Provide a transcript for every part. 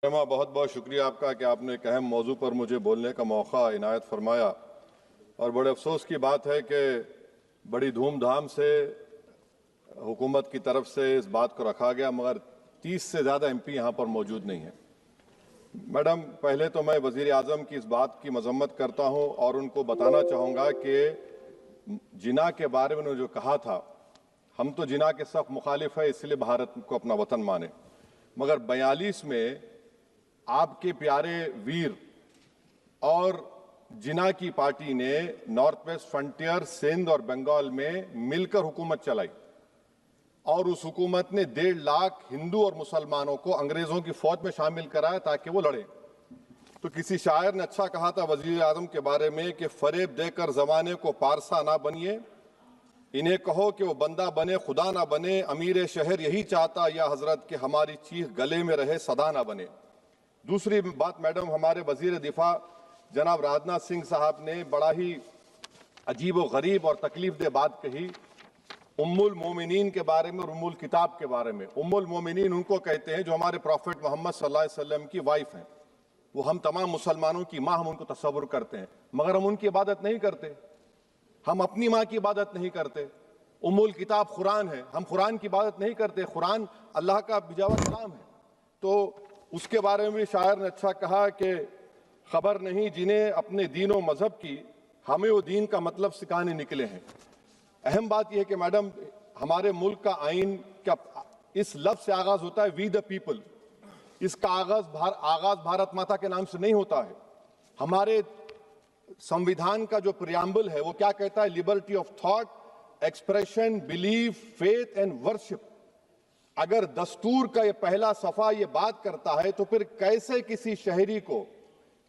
बहुत बहुत शुक्रिया आपका कि आपने एक अहम मौजू पर मुझे बोलने का मौका इनायत फरमाया। और बड़े अफसोस की बात है कि बड़ी धूमधाम से हुकूमत की तरफ से इस बात को रखा गया, मगर 30 से ज़्यादा एमपी यहाँ पर मौजूद नहीं हैं। मैडम, पहले तो मैं वज़ीर आज़म की इस बात की मजम्मत करता हूँ और उनको बताना चाहूँगा कि जिना के बारे में उन्होंने जो कहा था, हम तो जिना के सख्त मुखालिफ है, इसलिए भारत को अपना वतन माने, मगर 42 में आपके प्यारे वीर और जिना की पार्टी ने नॉर्थ वेस्ट फ्रंटियर, सिंध और बंगाल में मिलकर हुकूमत चलाई और उस हुकूमत ने 1.5 लाख हिंदू और मुसलमानों को अंग्रेजों की फौज में शामिल कराया ताकि वो लड़े। तो किसी शायर ने अच्छा कहा था वजीर आजम के बारे में कि फरेब देकर जमाने को पारसा ना बनिए, इन्हें कहो कि वो बंदा बने खुदा ना बने, अमीर शहर यही चाहता या हजरत कि हमारी चीख गले में रहे सदा ना बने। दूसरी बात मैडम, हमारे वजीर दिफा जनाब राजनाथ सिंह साहब ने बड़ा ही अजीब व गरीब और तकलीफ दे बात कही उम्मुल मोमिनीन के बारे में और उम्मुल किताब के बारे में। उम्मुल मोमिनीन उनको कहते हैं जो हमारे प्रॉफिट मोहम्मद सल्लल्लाहु अलैहि वसल्लम की वाइफ हैं, वो हम तमाम मुसलमानों की माँ, हम उनको तस्वुर करते हैं, मगर हम उनकी इबादत नहीं करते, हम अपनी माँ की इबादत नहीं करते। उम्मुल किताब कुरान है, हम कुरान की इबादत नहीं करते, कुरान अल्लाह का बिजावा कलाम है। तो उसके बारे में भी शायर ने अच्छा कहा कि खबर नहीं जिन्हें अपने दीन व मजहब की, हमें वो दीन का मतलब सिखाने निकले हैं। अहम बात यह है कि मैडम, हमारे मुल्क का आइन का इस लफ्ज से आगाज होता है वी द पीपल। इसका आगाज भारत माता के नाम से नहीं होता है। हमारे संविधान का जो प्रियम्बल है वो क्या कहता है? Liberty of thought, expression, belief, faith and worship. अगर दस्तूर का ये पहला सफा ये बात करता है तो फिर कैसे किसी शहरी को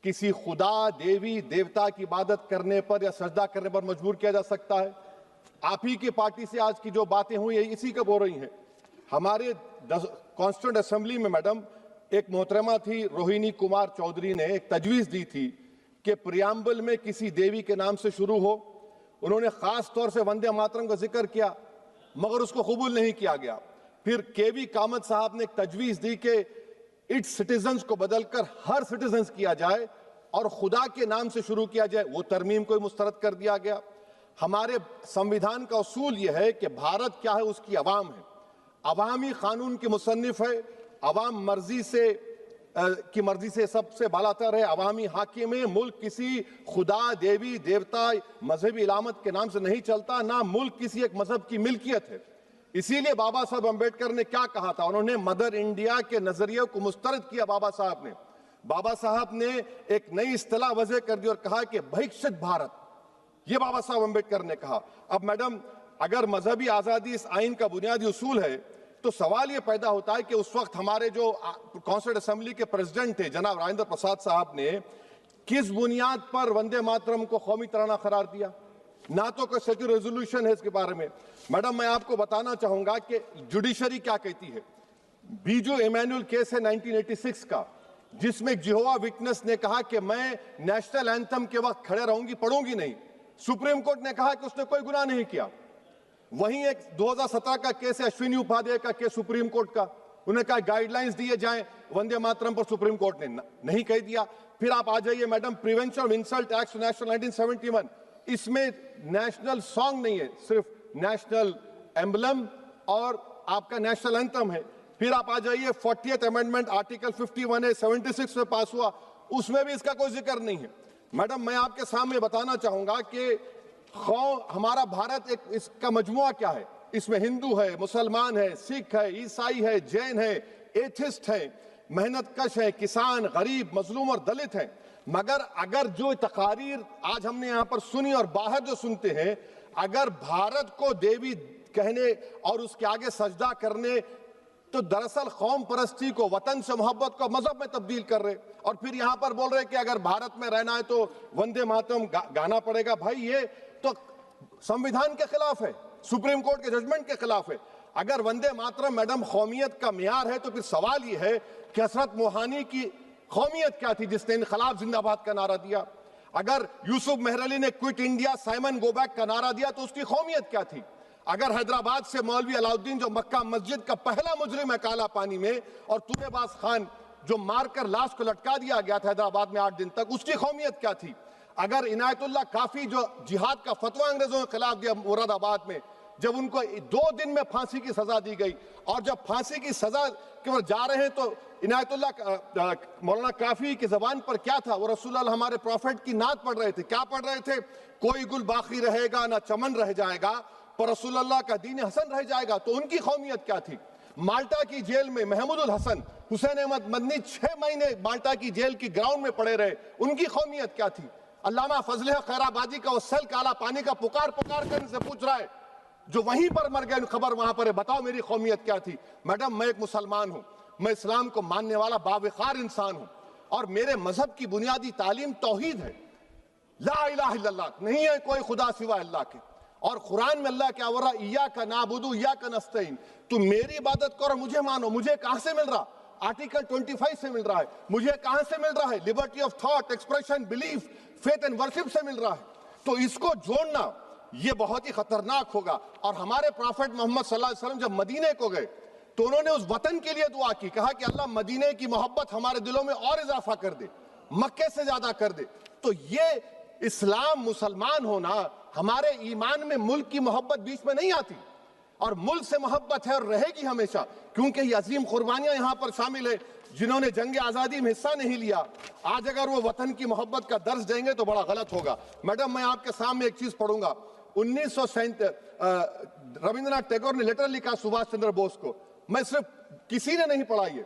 किसी खुदा, देवी, देवता की इबादत करने पर या सजदा करने पर मजबूर किया जा सकता है? आप ही की पार्टी से आज की जो बातें हुई है इसी कब हो रही हैं। हमारे कॉन्स्टिट्यूंट असेंबली में मैडम एक मोहतरमा थी रोहिणी कुमार चौधरी ने एक तजवीज दी थी कि प्रियम्बल में किसी देवी के नाम से शुरू हो। उन्होंने खास तौर से वंदे मातरम का जिक्र किया, मगर उसको कबूल नहीं किया गया। फिर केवी कामत साहब ने एक तजवीज दी कि इट्स सिटीजन्स को बदलकर हर सिटीजन्स किया जाए और खुदा के नाम से शुरू किया जाए, वो तरमीम को मुस्तरद कर दिया गया। हमारे संविधान का उसूल यह है कि भारत क्या है, उसकी अवाम है, अवामी कानून की मुसन्निफ है, अवाम की मर्जी से सबसे बालातर है, अवामी हाकिम है। मुल्क किसी खुदा, देवी, देवता, मजहबी इलामत के नाम से नहीं चलता, ना मुल्क किसी एक मजहब की मिल्कियत है। इसीलिए बाबा साहब अम्बेडकर ने क्या कहा था? उन्होंने मदर इंडिया के नजरिए को मुस्तरद किया। बाबा साहब ने एक नई इस्तिलाह वजह कर दी और कहा कि भैक्षित भारत, ये बाबा साहब अम्बेडकर ने कहा। अब मैडम, अगर मजहबी आजादी इस आइन का बुनियादी उसूल है तो सवाल यह पैदा होता है कि उस वक्त हमारे जो कॉन्स्टिट्यूंट असेंबली के प्रेसिडेंट थे जनाब राजेंद्र प्रसाद साहब ने किस बुनियाद पर वंदे मातरम को कौमी तराना करार दिया? ना तो कोई सेक्यूर रेजोल्यूशन है इसके बारे में। मैडम, मैं आपको बताना चाहूंगा कि जुडिशरी क्या कहती है। बीजू इमैनुअल केस है 1986 का, जिसमें जिहोवा विटनेस ने कहा कि मैं नेशनल एंथम के वक्त खड़े रहूंगी, पढ़ूंगी नहीं। सुप्रीम कोर्ट ने कहा कि उसने कोई गुनाह नहीं किया। वहीं एक 2017 का केस है अश्विनी उपाध्याय का केस सुप्रीम कोर्ट का, उन्हें कहा गाइडलाइंस दिए जाएं वंदे मातरम पर, सुप्रीम कोर्ट ने नहीं कह दिया। फिर आप आ जाइए madam, prevention of insult act national 1971, इसमें नेशनल सॉन्ग नहीं है, सिर्फ नेशनल एम्बलम और आपका नेशनल एंथम है। फिर आप आ जाइए 40th अमेंडमेंट आर्टिकल 51 है, 76 में पास हुआ, उसमें भी इसका कोई जिक्र नहीं है। मैडम, मैं आपके सामने बताना चाहूंगा कि हमारा भारत एक इसका मजमुआ क्या है। इसमें हिंदू है, मुसलमान है, सिख है, ईसाई है, जैन है, एथिस्ट है, मेहनतकश है, किसान, गरीब, मजलूम और दलित है। मगर अगर जो तकारीर आज हमने यहां पर सुनी और बाहर जो सुनते हैं, अगर भारत को देवी कहने और उसके आगे सजदा करने, तो दरअसल कौम परस्ती को, वतन से मोहब्बत को मजहब में तब्दील कर रहे, और फिर यहां पर बोल रहे कि अगर भारत में रहना है तो वंदे मातरम गाना पड़ेगा। भाई, ये तो संविधान के खिलाफ है, सुप्रीम कोर्ट के जजमेंट के खिलाफ है। अगर वंदे मातरम मैडम कौमियत का मियार है तो फिर सवाल यह है कि हजरत मोहानी की कौमियत क्या थी जिसने इनकलाब जिंदाबाद का नारा दिया? अगर यूसुफ मेहरली ने quit India, Simon go back का नारा दिया तो उसकी कौमियत क्या थी? अगर हैदराबाद से मौलवी अलाउद्दीन जो मक्का मस्जिद का पहला मुजरिम है काला पानी में, और तुमेबाज खान जो मारकर लाश को लटका दिया गया था हैदराबाद में 8 दिन तक, उसकी कौमियत क्या थी? अगर इनायतुल्लाह काफी जो जिहाद का फतवा अंग्रेजों के खिलाफ दिया मुरादाबाद में, जब उनको 2 दिन में फांसी की सजा दी गई, और जब फांसी की सजा के ओर जा रहे हैं तो इनायतुल्लाह मौलाना काफी की जबान पर क्या था? वो रसूलुल्लाह हमारे प्रॉफिट की नात पढ़ रहे थे। क्या पढ़ रहे थे? कोई गुल बाकी रहेगा ना चमन रह जाएगा, पर रसूलुल्लाह का दीन हसन रह जाएगा। तो उनकी कौमियत क्या थी? माल्टा की जेल में महमूदुल हसन, हुसैन अहमद मदनी 6 महीने माल्टा की जेल की ग्राउंड में पड़े रहे, उनकी कौमियत क्या थी? अल्लामा फजले खैराबादी का वो सेल काला पानी का पुकार कर इनसे पूछ रहा है, जो वहीं पर मर गए, खबर वहां पर है, बताओ मेरी कौमियत क्या थी? मैडम, मैं एक मुसलमान हूं, मैं इस्लाम को मानने वाला बावकार इंसान हूं, और मेरे मजहब की बुनियादी तालीम तौहीद है, ला इलाहा इल्लल्लाह, नहीं है कोई खुदा सिवा अल्लाह के। और कुरान में अल्लाह क्या बोल रहा? इय्याका नाबुदु इय्याका नस्तईन, तुम मेरी इबादत करो, मुझे मानो। मुझे कहां से मिल रहा? आर्टिकल 25 से मिल रहा है। मुझे कहां से मिल रहा है? Liberty of thought, expression, belief, faith and worship से मिल रहा है। तो इसको जोड़ना ये बहुत ही खतरनाक होगा। और हमारे प्रॉफेट मोहम्मद सल्लल्लाहु अलैहि वसल्लम जब मदीने को गए तो उन्होंने उस वतन के लिए दुआ की, कहा कि अल्लाह मदीने की मोहब्बत हमारे दिलों में और इजाफा कर दे, मक्के से ज्यादा कर दे। तो ये इस्लाम, मुसलमान होना, हमारे ईमान में मुल्क की मोहब्बत बीच में नहीं आती, और मुल्क से मोहब्बत है और रहेगी हमेशा, क्योंकि ये अजीम कुर्बानियां यहां पर शामिल है जिन्होंने जंग आजादी में हिस्सा नहीं लिया। आज अगर वो वतन की मोहब्बत का दर्ज देंगे तो बड़ा गलत होगा। मैडम, मैं आपके सामने एक चीज पढ़ूंगा। 1937 रविंद्रनाथ टैगोर ने लेटर लिखा सुभाष चंद्र बोस को, मैं सिर्फ किसी ने नहीं पढ़ा ये।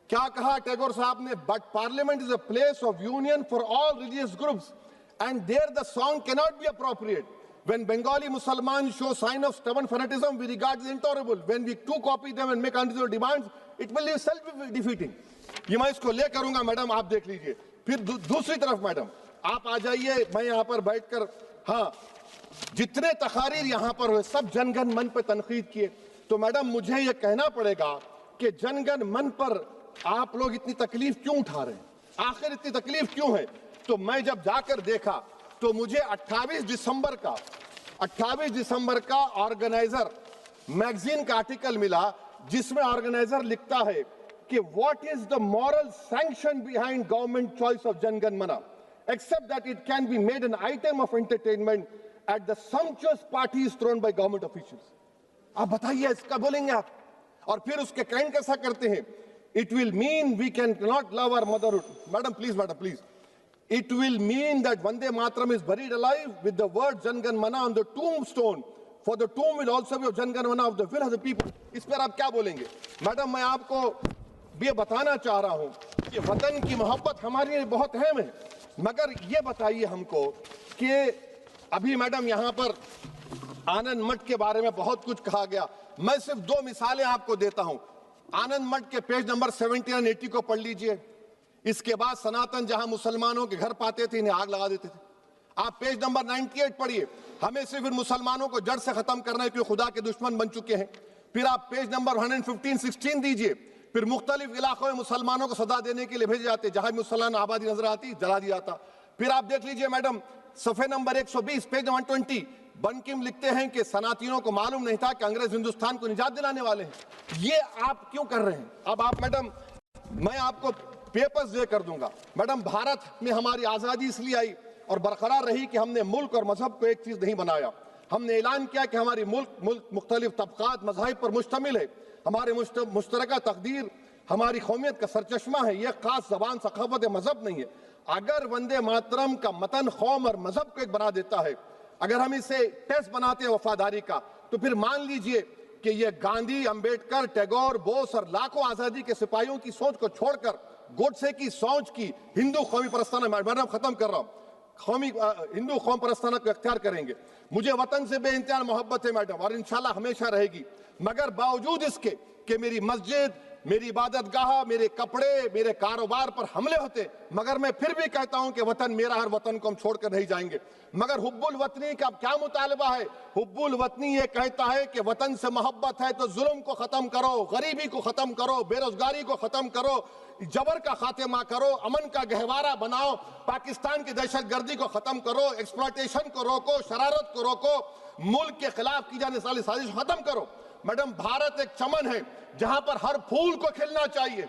क्या कहा टैगोर साहब ने? But parliament is a place of union for all religious groups and there the song can not be appropriate. When Bengali Muslims show sign of stubborn fanaticism, we regard it intolerable. When we too copy them and make unreasonable demands, it will be self-defeating. ये मैं इसको ले करूंगा madam, आप देख लीजिए। फिर दूसरी तरफ मैडम आप आ जाइए, मैं यहाँ पर बैठकर, हाँ, जितने तकारीर यहाँ पर हुए सब जनगण मन पर तनकीद किए। तो मैडम मुझे ये कहना पड़ेगा कि जनगण मन पर आप लोग इतनी तकलीफ क्यों उठा रहे हैं? आखिर इतनी तकलीफ क्यों है? तो मैं जब जाकर देखा तो मुझे 28 दिसंबर का ऑर्गेनाइजर मैगजीन का आर्टिकल मिला, जिसमें ऑर्गेनाइजर लिखता है कि what is the moral sanction behind government choice of Janagana Mana, except that it can be made an item of entertainment at the sumptuous parties thrown by government officials. आप बताइए, इसका बोलेंगे आप? और फिर उसके काइंड कैसा करते हैं? It will mean we can not love our motherhood. Madam please, it will mean that Vande Mataram is buried alive with the word Jangan Mana on the tombstone, for the tomb will also be of Jangan Mana of the will of the people. इस पर आप क्या बोलेंगे? Madam, मैं आपको ये बताना चाह रहा हूं कि वतन की मोहब्बत हमारे लिए बहुत अहम है, मगर ये बताइए हमको कि अभी मैडम यहाँ पर आनंद मठ के बारे में बहुत कुछ कहा गया। मैं सिर्फ 2 मिसालें आपको देता हूं। आनंद मठ के पेज नंबर 70 और 80 को पढ़ लीजिए। इसके बाद सनातन जहां मुसलमानों के घर पाते थे, इन्हें आग लगा देते थे। आप पेज नंबर 98 पढ़िए, हमें सिर्फ इन मुसलमानों को जड़ से खत्म करना है क्योंकि खुदा के दुश्मन बन चुके हैं। फिर आप पेज नंबर 115-16 दीजिए, फिर मुख्तलिफ इलाकों में मुसलमानों को सदा देने के लिए भेजे जाते, जहां भी मुसलमान आबादी नजर आती जला दिया जाता। फिर आप देख लीजिए मैडम, सफे नंबर 120 पेज 120, बंकिम लिखते हैं कि सनातियों को मालूम नहीं था कि अंग्रेज हिंदुस्तान को निजात दिलाने वाले हैं। ये आप क्यों कर रहे हैं? अब आप मैडम, मैं आपको पेपर्स दे कर दूंगा। मैडम, भारत में हमारी आजादी इसलिए आई और बरकरार रही कि हमने मुल्क और मजहब को एक चीज नहीं बनाया। हमने ऐलान किया कि हमारी मुल्क मुख्तलिफ तबकात मज़ाहिब पर मुश्तमिल है, हमारे मुश्तरका तकदीर हमारी कौमियत का सरचश्मा है, यह खास जबान सखावत मजहब नहीं है। अगर वंदे मातरम का मतन कौम और मजहब को एक बना देता है, अगर हम इसे टेस्ट बनाते हैं वफादारी का, तो फिर मान लीजिए कि यह गांधी, अंबेडकर, टैगोर, बोस और लाखों आजादी के सिपाहियों की सोच को छोड़कर गोडसे की सोच की हिंदू कौमी परस्ताना, मैडम खत्म कर रहा हूं, कौमी हिंदू कौम परस्ताना को इख्तियार करेंगे। मुझे वतन से बेइंतहा मोहब्बत है मैडम, और इंशाल्लाह हमेशा रहेगी, मगर बावजूद इसके कि मेरी मस्जिद, मेरी इबादत गाह, मेरे कपड़े, मेरे कारोबार पर हमले होते, मगर मैं फिर भी कहता हूं कि वतन मेरा, हर वतन को हम छोड़कर नहीं जाएंगे। मगर हुब्बुल वतनी का क्या मुतालबा है? हुब्बुल वतनी ये कहता है कि वतन से मोहब्बत है तो जुल्म को खत्म करो, गरीबी को खत्म करो, बेरोजगारी को खत्म करो, जबर का खात्मा करो, अमन का गहवारा बनाओ, पाकिस्तान की दहशतगर्दी को खत्म करो, एक्सप्लॉयटेशन को रोको, शरारत को रोको, मुल्क के खिलाफ की जाने वाली साजिश खत्म करो। मैडम, भारत एक चमन है जहां पर हर फूल को खिलना चाहिए।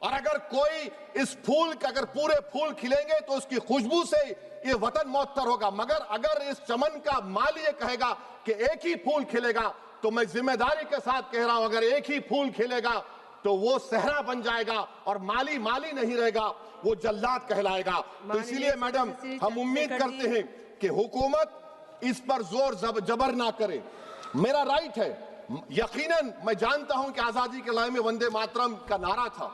और अगर कोई इस फूल के अगर पूरे फूल खिलेंगे तो उसकी खुशबू से ये वतन मौतर होगा, मगर अगर इस चमन का माली ये कहेगा कि एक ही फूल खिलेगा, तो मैं जिम्मेदारी के साथ कह रहा हूं, अगर एक ही फूल खिलेगा तो वो सहरा बन जाएगा और माली माली नहीं रहेगा, वो जल्लाद कहलाएगा। तो इसीलिए मैडम हम उम्मीद करते हैं कि हुकूमत इस पर जोर जबर ना करे। मेरा राइट है, यकीनन मैं जानता हूं कि आजादी के लड़ाई में वंदे मातरम का नारा था,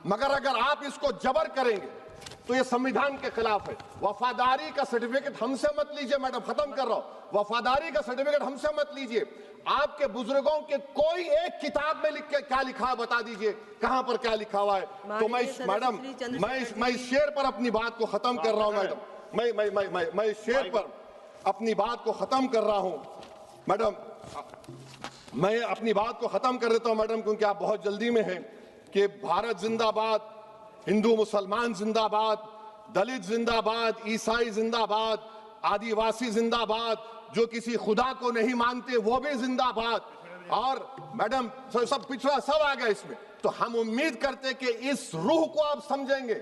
मगर अगर आप इसको जबर करेंगे तो ये संविधान के खिलाफ है। वफादारी का सर्टिफिकेट हमसे मत लीजिए मैडम, खत्म कर रहा हूं। वफादारी का सर्टिफिकेट हमसे मत लीजिए। आपके बुजुर्गों के कोई एक किताब में लिख के क्या लिखा है बता दीजिए, कहां पर क्या लिखा हुआ है। तो मैं मैडम मैं इस शेर पर अपनी बात को खत्म कर रहा हूं मैडम, मैं इस शेर पर अपनी बात को खत्म कर रहा हूं मैडम, मैं अपनी बात को खत्म कर देता हूं मैडम, क्योंकि आप बहुत जल्दी में हैं। कि भारत जिंदाबाद, हिंदू मुसलमान जिंदाबाद, दलित जिंदाबाद, ईसाई जिंदाबाद, आदिवासी जिंदाबाद, जो किसी खुदा को नहीं मानते वो भी जिंदाबाद, और मैडम सब पिछड़ा सब आ गया इसमें। तो हम उम्मीद करते कि इस रूह को आप समझेंगे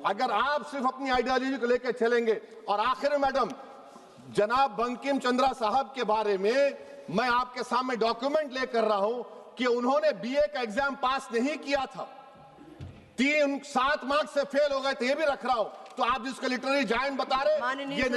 अगर आप सिर्फ अपनी आइडियोलॉजी को लेकर चलेंगे। और आखिर में मैडम, जनाब बंकिम चंद्रा साहब के बारे में मैं आपके सामने डॉक्यूमेंट लेकर रहा हूं कि उन्होंने बीए का एग्जाम पास नहीं किया था, 7 मार्क्स से फेल हो गए थे, ये भी रख रहा हूं। तो आप जिसको लिटरेरी जायंट बता रहे, ये